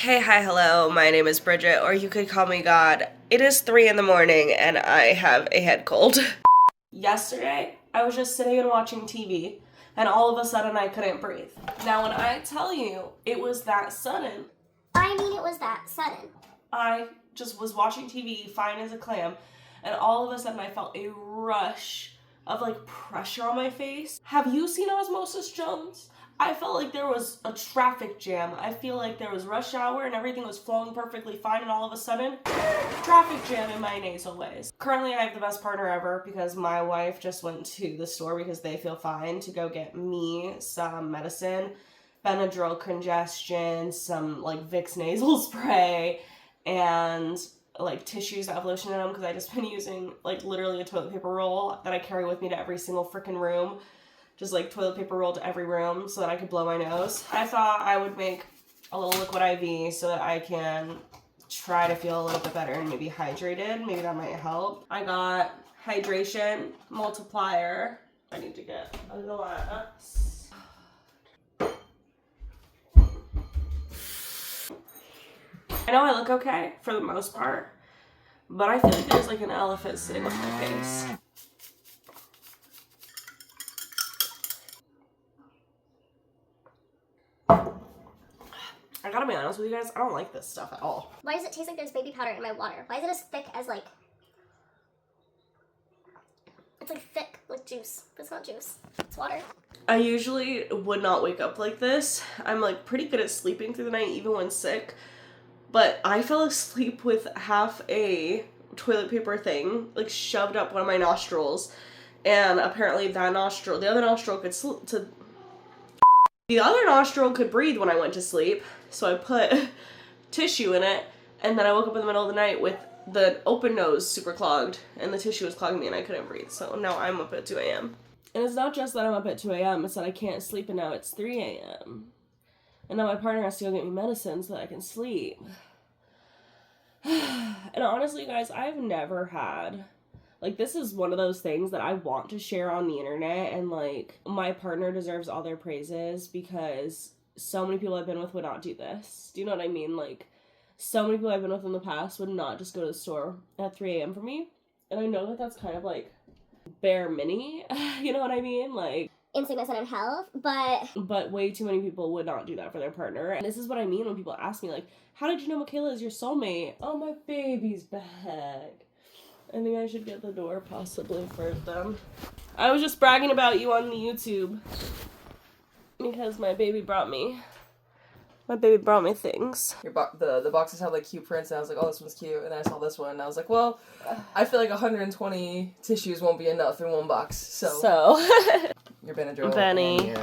Hey, hi, hello, my name is Bridget, or you could call me God. It is 3 in the morning and I have a head cold. Yesterday, I was just sitting and watching TV, and all of a sudden I couldn't breathe. Now when I tell you it was that sudden, I mean it was that sudden. I just was watching TV, fine as a clam, and all of a sudden I felt a rush of like pressure on my face. Have you seen Osmosis Jones? I felt like there was a traffic jam. I feel like there was rush hour and everything was flowing perfectly fine, and all of a sudden, traffic jam in my nasal ways. Currently, I have the best partner ever because my wife just went to the store because they feel fine to go get me some medicine, Benadryl congestion, some like Vicks nasal spray, and like tissues that have lotion in them because I just been using like literally a toilet paper roll that I carry with me to every single freaking room. Just like toilet paper roll to every room so that I could blow my nose. I thought I would make a little liquid IV so that I can try to feel a little bit better and maybe hydrated. Maybe that might help. I got hydration multiplier. I need to get a glass. I know I look okay for the most part, but I feel like there's like an elephant sitting on my face. I gotta be honest with you guys, I don't like this stuff at all. Why does it taste like there's baby powder in my water? Why is it as thick as like... It's like thick with juice, but it's not juice. It's water. I usually would not wake up like this. I'm like pretty good at sleeping through the night even when sick. But I fell asleep with half a toilet paper thing like shoved up one of my nostrils. And apparently the other nostril could breathe when I went to sleep. So I put tissue in it, and then I woke up in the middle of the night with the open nose super clogged, and the tissue was clogging me and I couldn't breathe. So now I'm up at 2 a.m. And it's not just that I'm up at 2 a.m., it's that I can't sleep, and now it's 3 a.m. And now my partner has to go get me medicine so that I can sleep. And honestly, guys, I've never had... Like, this is one of those things that I want to share on the internet, and, like, my partner deserves all their praises because so many people I've been with would not do this. Do you know what I mean? Like, so many people I've been with in the past would not just go to the store at 3 a.m. for me, and I know that that's kind of, like, bare mini, you know what I mean? Like... In sickness and in health, But way too many people would not do that for their partner, and this is what I mean when people ask me, like, how did you know Michaela is your soulmate? Oh, my baby's back. I think I should get the door possibly for them. I was just bragging about you on the YouTube because my baby brought me things. The boxes have like cute prints, and I was like, oh, this one's cute. And then I saw this one, and I was like, well, I feel like 120 tissues won't be enough in one box. So your Benadryl Benny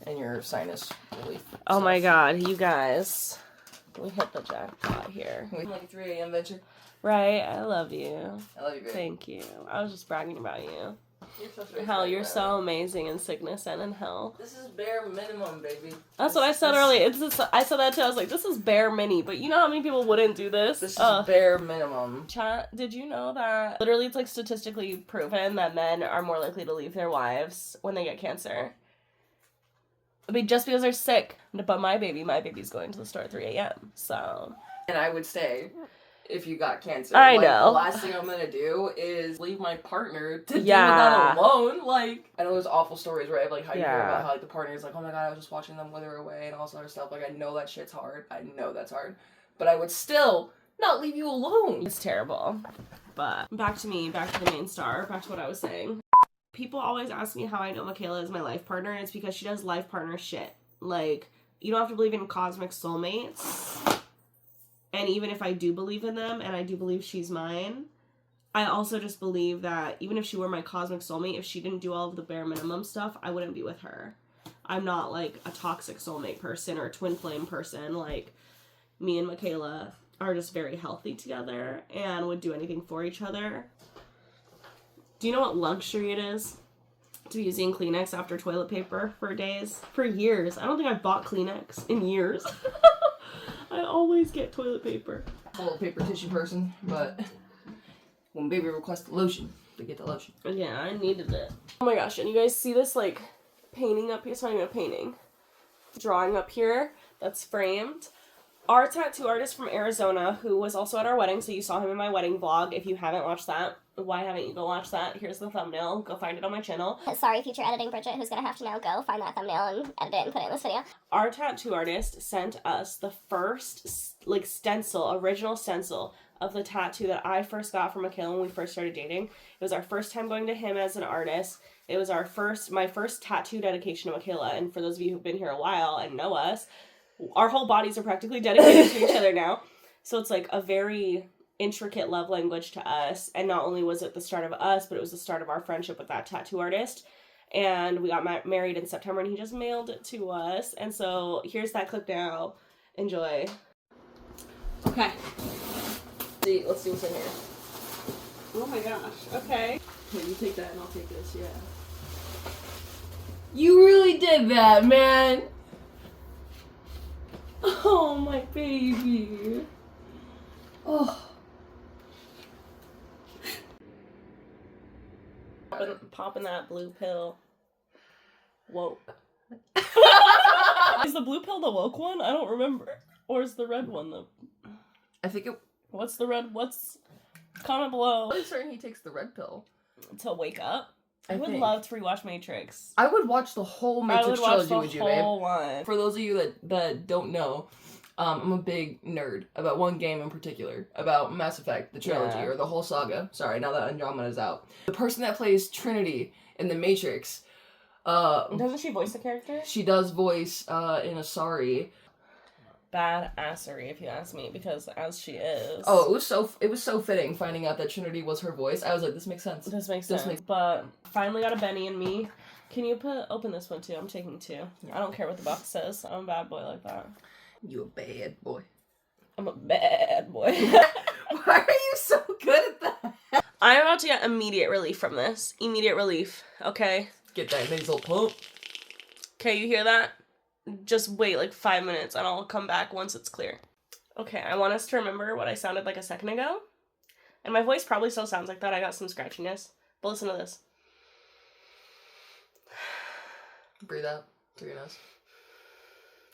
and your sinus relief. Oh stuff. my God, you guys, we hit the jackpot here. Like 3 a.m. venture. Right, I love you. I love you, baby. Thank you. I was just bragging about you. You're so sweet. Hell, you're so amazing in sickness and in health. This is bare minimum, baby. That's what I said earlier. I said that too. I was like, this is bare mini. But you know how many people wouldn't do this? This is bare minimum. Chat, did you know that literally it's like statistically proven that men are more likely to leave their wives when they get cancer? I mean, just because they're sick. But my baby's going to the store at 3 a.m. So. And I would say... If you got cancer, I know. The last thing I'm gonna do is leave my partner to deal with that alone. Like, I know there's awful stories, right? Like how you hear about how like the partner's like, oh my God, I was just watching them wither away and all this other stuff. Like, I know that shit's hard. I know that's hard, but I would still not leave you alone. It's terrible. But back to me, back to the main star, back to what I was saying. People always ask me how I know Michaela is my life partner, and it's because she does life partner shit. Like, you don't have to believe in cosmic soulmates. And even if I do believe in them, and I do believe she's mine, I also just believe that even if she were my cosmic soulmate, if she didn't do all of the bare minimum stuff, I wouldn't be with her. I'm not, like, a toxic soulmate person or a twin flame person. Like, me and Michaela are just very healthy together and would do anything for each other. Do you know what luxury it is to be using Kleenex after toilet paper for days? For years. I don't think I've bought Kleenex in years. I always get toilet paper. I'm a little paper tissue person, but when baby requests the lotion, they get the lotion. Yeah, I needed it. Oh my gosh, and you guys see this, like, painting up here? It's not even a painting. Drawing up here that's framed. Our tattoo artist from Arizona, who was also at our wedding, so you saw him in my wedding vlog. If you haven't watched that, why haven't you go watch that? Here's the thumbnail. Go find it on my channel. Sorry, future editing Bridget, who's gonna have to now go find that thumbnail and edit it and put it in this video. Our tattoo artist sent us the first, like, original stencil of the tattoo that I first got from Michaela when we first started dating. It was our first time going to him as an artist. It was my first tattoo dedication to Michaela, and for those of you who've been here a while and know us, our whole bodies are practically dedicated to each other now. So it's like a very intricate love language to us. And not only was it the start of us, but it was the start of our friendship with that tattoo artist. And we got married in September, and he just mailed it to us. And so here's that clip now. Enjoy. Okay. Let's see what's in here. Oh my gosh. Okay. Here, you take that and I'll take this, yeah. You really did that, man! Oh, my baby. Oh. Popping that blue pill. Woke. Is the blue pill the woke one? I don't remember. Or is the red one the... I think it... What's the red... Comment below. I'm certain he takes the red pill. To wake up? I would think. love to rewatch Matrix. I would watch the whole Matrix trilogy with you, babe. I would watch the whole one. For those of you that don't know, I'm a big nerd about one game in particular, about Mass Effect, the trilogy, or the whole saga. Sorry, now that Andromeda's out. The person that plays Trinity in the Matrix, doesn't she voice the character? She does voice in Asari. Badassery, if you ask me, because as she is. Oh, it was so fitting finding out that Trinity was her voice. I was like, this makes sense. This makes sense. But finally got a Benny and me. Can you open this one too? I'm taking two. Yeah. I don't care what the box says. I'm a bad boy like that. You a bad boy. I'm a bad boy. Why are you so good at that? I'm about to get immediate relief from this. Immediate relief. Okay? Get that nasal pump. Okay, you hear that? Just wait like 5 minutes and I'll come back once it's clear. Okay, I want us to remember what I sounded like a second ago. And my voice probably still sounds like that. I got some scratchiness. But listen to this. Breathe out through your nose.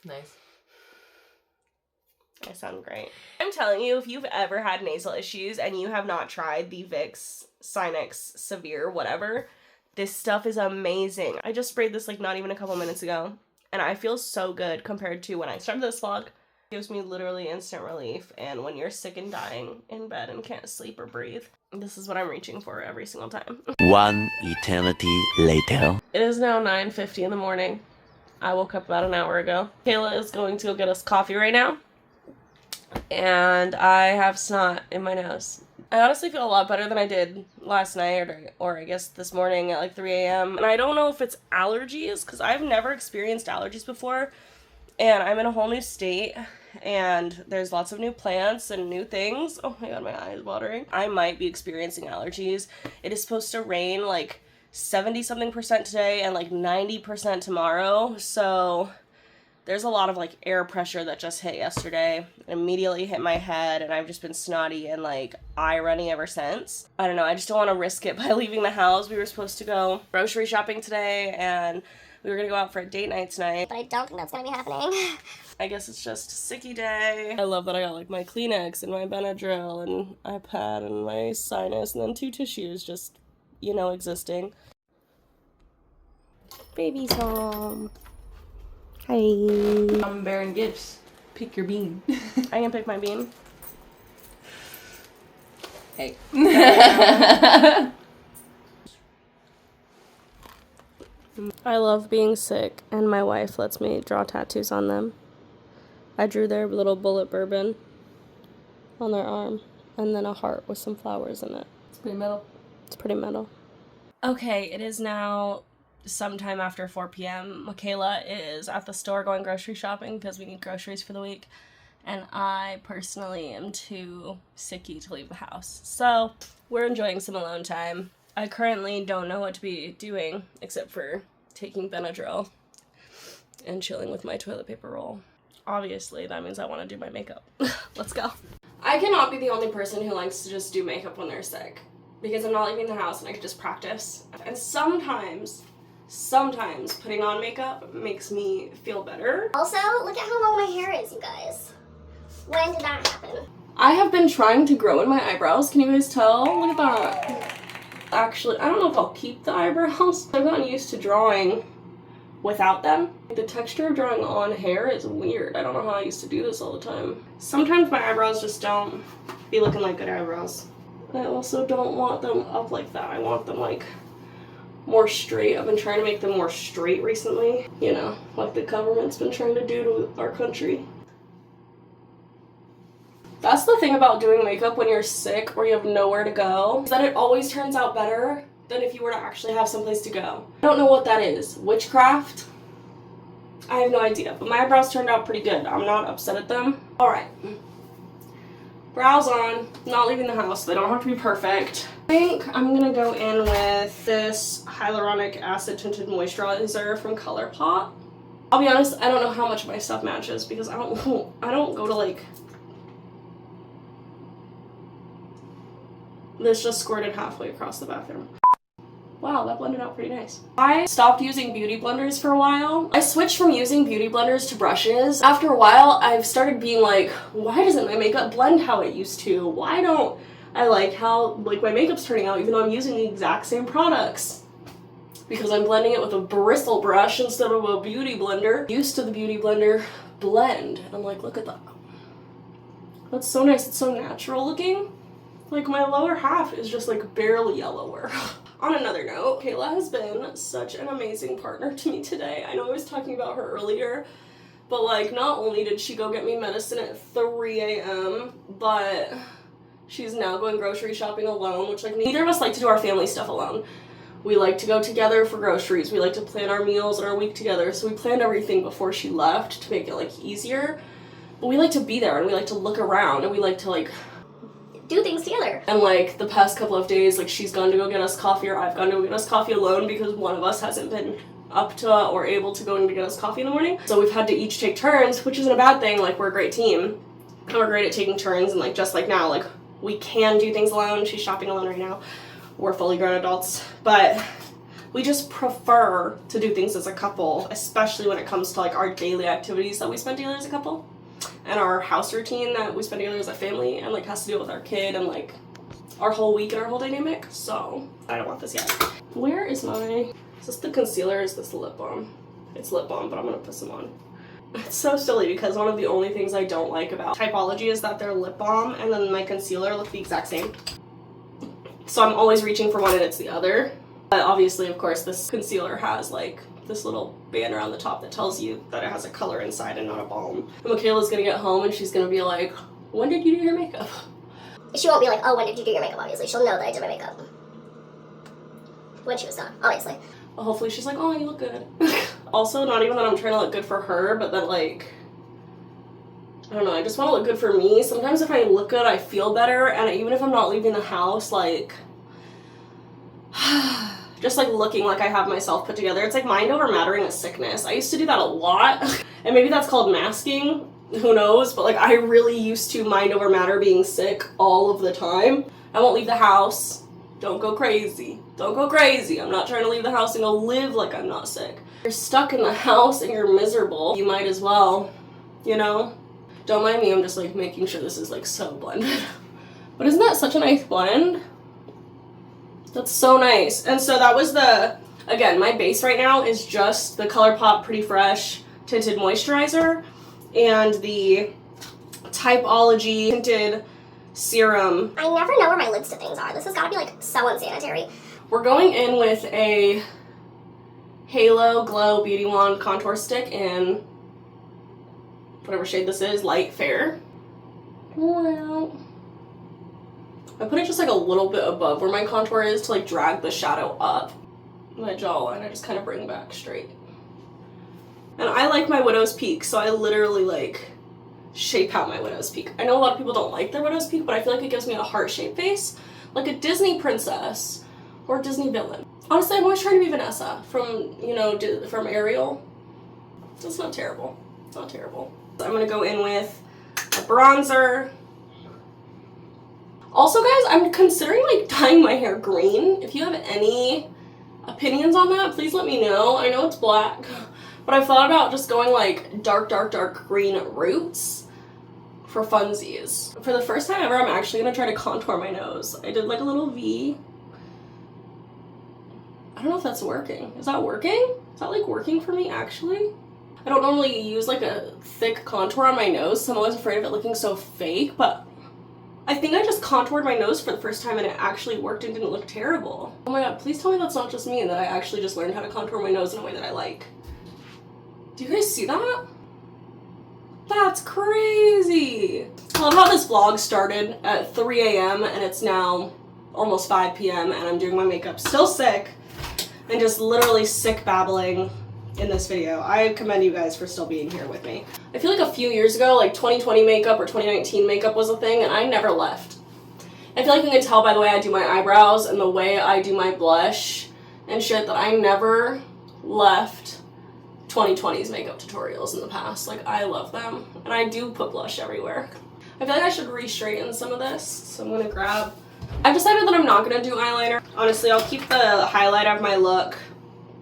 Nice. I sound great. I'm telling you, if you've ever had nasal issues and you have not tried the Vicks Sinex Severe whatever, this stuff is amazing. I just sprayed this like not even a couple minutes ago. And I feel so good compared to when I started this vlog. It gives me literally instant relief. And when you're sick and dying in bed and can't sleep or breathe, this is what I'm reaching for every single time. One eternity later. It is now 9:50 in the morning. I woke up about an hour ago. Kayla is going to go get us coffee right now. And I have snot in my nose. I honestly feel a lot better than I did last night or I guess this morning at like 3 a.m. And I don't know if it's allergies because I've never experienced allergies before. And I'm in a whole new state and there's lots of new plants and new things. Oh my god, my eye is watering. I might be experiencing allergies. It is supposed to rain like 70-something% today and like 90% tomorrow. So there's a lot of like air pressure that just hit yesterday. It immediately hit my head and I've just been snotty and like eye running ever since. I don't know, I just don't want to risk it by leaving the house. We were supposed to go grocery shopping today and we were going to go out for a date night tonight. But I don't think that's going to be happening. I guess it's just a sicky day. I love that I got like my Kleenex and my Benadryl and iPad and my sinus and then 2 tissues just, you know, existing. Baby song. Hi. I'm bearing gifts. Pick your bean. I can pick my bean. Hey. I love being sick, and my wife lets me draw tattoos on them. I drew their little bullet bourbon on their arm, and then a heart with some flowers in it. It's pretty metal. It's pretty metal. Okay, it is now sometime after 4 p.m. Michaela is at the store going grocery shopping because we need groceries for the week. And I personally am too sicky to leave the house. So we're enjoying some alone time. I currently don't know what to be doing except for taking Benadryl and chilling with my toilet paper roll. Obviously, that means I want to do my makeup. Let's go. I cannot be the only person who likes to just do makeup when they're sick because I'm not leaving the house and I can just practice. And sometimes putting on makeup makes me feel better. Also, look at how long my hair is, you guys. When did that happen? I have been trying to grow in my eyebrows. Can you guys tell? Look at that. Actually, I don't know if I'll keep the eyebrows. I've gotten used to drawing without them. The texture of drawing on hair is weird. I don't know how I used to do this all the time. Sometimes my eyebrows just don't be looking like good eyebrows. I also don't want them up like that. I want them like more straight. I've been trying to make them more straight recently. You know, like the government's been trying to do to our country. That's the thing about doing makeup when you're sick or you have nowhere to go, is that it always turns out better than if you were to actually have someplace to go. I don't know what that is. Witchcraft? I have no idea, but my eyebrows turned out pretty good. I'm not upset at them. All right. Brows on, not leaving the house. They don't have to be perfect. I think I'm gonna go in with this hyaluronic acid tinted moisturizer from ColourPop. I'll be honest, I don't know how much of my stuff matches because I don't go to like. This just squirted halfway across the bathroom. Wow, that blended out pretty nice. I stopped using beauty blenders for a while. I switched from using beauty blenders to brushes. After a while, I've started being like, why doesn't my makeup blend how it used to? Why don't I like how like my makeup's turning out even though I'm using the exact same products? Because I'm blending it with a bristle brush instead of a beauty blender. Used to the beauty blender blend. And I'm like, look at that. That's so nice. It's so natural looking. Like my lower half is just like barely yellower. On another note, Kayla has been such an amazing partner to me today. I know I was talking about her earlier, but like not only did she go get me medicine at 3 a.m., but she's now going grocery shopping alone, which like neither of us like to do our family stuff alone. We like to go together for groceries. We like to plan our meals and our week together. So we planned everything before she left to make it like easier. But we like to be there and we like to look around and we like to like do things together. And like the past couple of days, like she's gone to go get us coffee or I've gone to go get us coffee alone because one of us hasn't been up to or able to go in to get us coffee in the morning. So we've had to each take turns, which isn't a bad thing. Like we're a great team and we're great at taking turns. And like just like now, like we can do things alone. She's shopping alone right now. We're fully grown adults, but we just prefer to do things as a couple, especially when it comes to like our daily activities that we spend together as a couple. And our house routine that we spend together as a family and like has to deal with our kid and like our whole week and our whole dynamic. So I don't want this yet. Where is my, is this the concealer or is this the lip balm? It's lip balm, but I'm gonna put some on. It's so silly because one of the only things I don't like about Typology is that their lip balm and then my concealer look the exact same. So I'm always reaching for one and it's the other. But obviously, of course, this concealer has like this little band around the top that tells you that it has a color inside and not a balm. And Michaela's gonna get home and she's gonna be like, when did you do your makeup? She won't be like, oh, when did you do your makeup, obviously. She'll know that I did my makeup. When she was done, obviously. Well, hopefully she's like, oh, you look good. Also, not even that I'm trying to look good for her, but that like, I don't know, I just want to look good for me. Sometimes if I look good, I feel better, and even if I'm not leaving the house, like, just like looking like I have myself put together. It's like mind over mattering a sickness. I used to do that a lot, and maybe that's called masking, who knows, but like I really used to mind over matter being sick all of the time. I won't leave the house. Don't go crazy. Don't go crazy. I'm not trying to leave the house and go live like I'm not sick. You're stuck in the house and you're miserable. You might as well, you know? Don't mind me, I'm just like making sure this is like so blended. But isn't that such a nice blend? That's so nice. And so that was the, again, my base right now is just the ColourPop Pretty Fresh Tinted Moisturizer and the Typology Tinted Serum. I never know where my lids to things are. This has got to be like so unsanitary. We're going in with a Halo Glow Beauty Wand Contour Stick in whatever shade this is, Light Fair. Well, I put it just like a little bit above where my contour is to like drag the shadow up. My jawline I just kind of bring back straight. And I like my Widow's Peak, so I literally like shape out my Widow's Peak. I know a lot of people don't like their Widow's Peak, but I feel like it gives me a heart-shaped face, like a Disney princess or a Disney villain. Honestly, I'm always trying to be Vanessa from, you know, from Ariel. So it's not terrible. It's not terrible. So I'm gonna go in with a bronzer. Also, guys, I'm considering like dyeing my hair green. If you have any opinions on that, please let me know. I know it's black, but I've thought about just going like dark, dark, dark green roots for funsies. For the first time ever, I'm actually gonna try to contour my nose. I did like a little V. I don't know if that's working. Is that working? Is that like working for me actually? I don't normally use like a thick contour on my nose, so I'm always afraid of it looking so fake, but I think I just contoured my nose for the first time and it actually worked and didn't look terrible. Oh my god, please tell me that's not just me and that I actually just learned how to contour my nose in a way that I like. Do you guys see that? That's crazy! I love how this vlog started at 3 a.m. and it's now almost 5 p.m. and I'm doing my makeup still sick and just literally sick babbling in this video. I commend you guys for still being here with me. I feel like a few years ago, like 2020 makeup or 2019 makeup was a thing and I never left. I feel like you can tell by the way I do my eyebrows and the way I do my blush and shit that I never left 2020's makeup tutorials in the past. Like, I love them. And I do put blush everywhere. I feel like I should re-straighten some of this, so I'm gonna grab... I've decided that I'm not gonna do eyeliner. Honestly, I'll keep the highlight of my look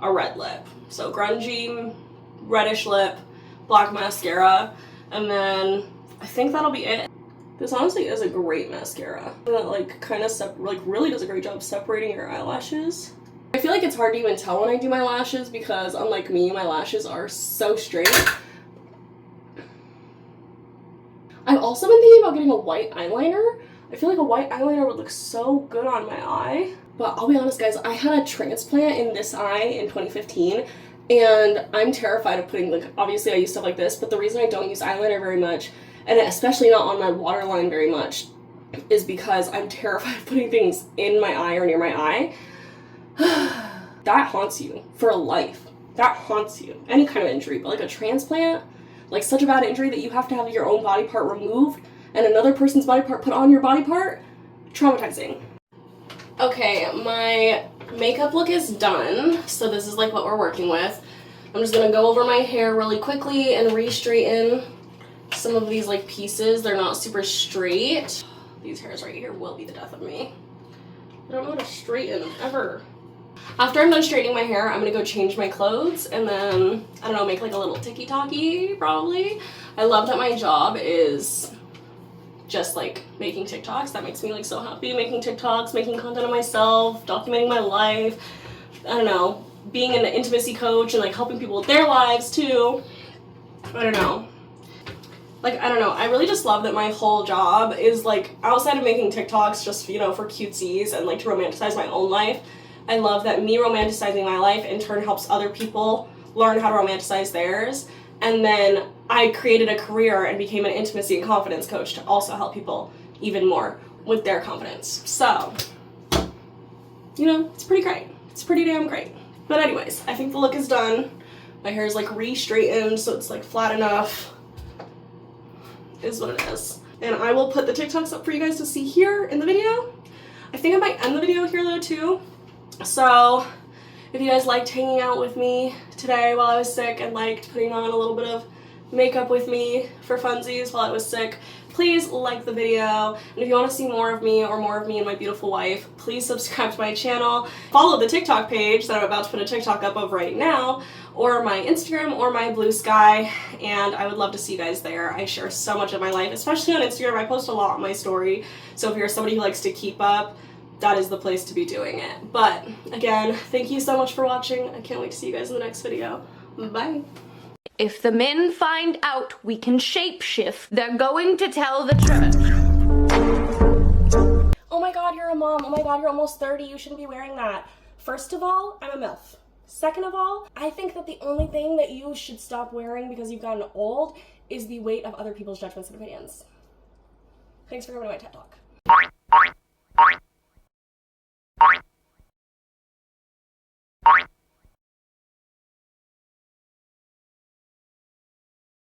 a red lip. So grungy, reddish lip, black mascara, and then I think that'll be it. This honestly is a great mascara. That like kind of really does a great job separating your eyelashes. I feel like it's hard to even tell when I do my lashes because unlike me, my lashes are so straight. I've also been thinking about getting a white eyeliner. I feel like a white eyeliner would look so good on my eye. But I'll be honest guys, I had a transplant in this eye in 2015 and I'm terrified of putting, like, obviously I use stuff like this, but the reason I don't use eyeliner very much, and especially not on my waterline very much, is because I'm terrified of putting things in my eye or near my eye. That haunts you for life. That haunts you. Any kind of injury, but like a transplant, like such a bad injury that you have to have your own body part removed and another person's body part put on your body part, traumatizing. Okay, my makeup look is done, so this is like what we're working with. I'm just gonna go over my hair really quickly and re-straighten some of these like pieces. They're not super straight. These hairs right here will be the death of me. I don't know how to straighten ever. After I'm done straightening my hair, I'm gonna go change my clothes and then, I don't know, make like a little TikTok-y probably. I love that my job is just like making TikToks. That makes me like so happy. Making TikToks, making content of myself, documenting my life. I don't know, being an intimacy coach and like helping people with their lives too. I don't know. Like, I don't know, I really just love that my whole job is like, outside of making TikToks just, you know, for cutesies and like to romanticize my own life, I love that me romanticizing my life in turn helps other people learn how to romanticize theirs. And then I created a career and became an intimacy and confidence coach to also help people even more with their confidence. So, you know, it's pretty great. It's pretty damn great. But anyways, I think the look is done. My hair is like re-straightened so it's like flat enough. Is what it is. And I will put the TikToks up for you guys to see here in the video. I think I might end the video here though too. So if you guys liked hanging out with me today while I was sick and liked putting on a little bit of makeup with me for funsies while I was sick, please like the video. And if you want to see more of me or more of me and my beautiful wife, please subscribe to my channel. Follow the TikTok page that I'm about to put a TikTok up of right now, or my Instagram or my Bluesky, and I would love to see you guys there. I share so much of my life, especially on Instagram. I post a lot on my story, so if you're somebody who likes to keep up, that is the place to be doing it. But again, thank you so much for watching. I can't wait to see you guys in the next video. Bye. If the men find out we can shapeshift, they're going to tell the church. Oh my god, you're a mom. Oh my god, you're almost 30. You shouldn't be wearing that. First of all, I'm a MILF. Second of all, I think that the only thing that you should stop wearing because you've gotten old is the weight of other people's judgments and opinions. Thanks for coming to my TED Talk.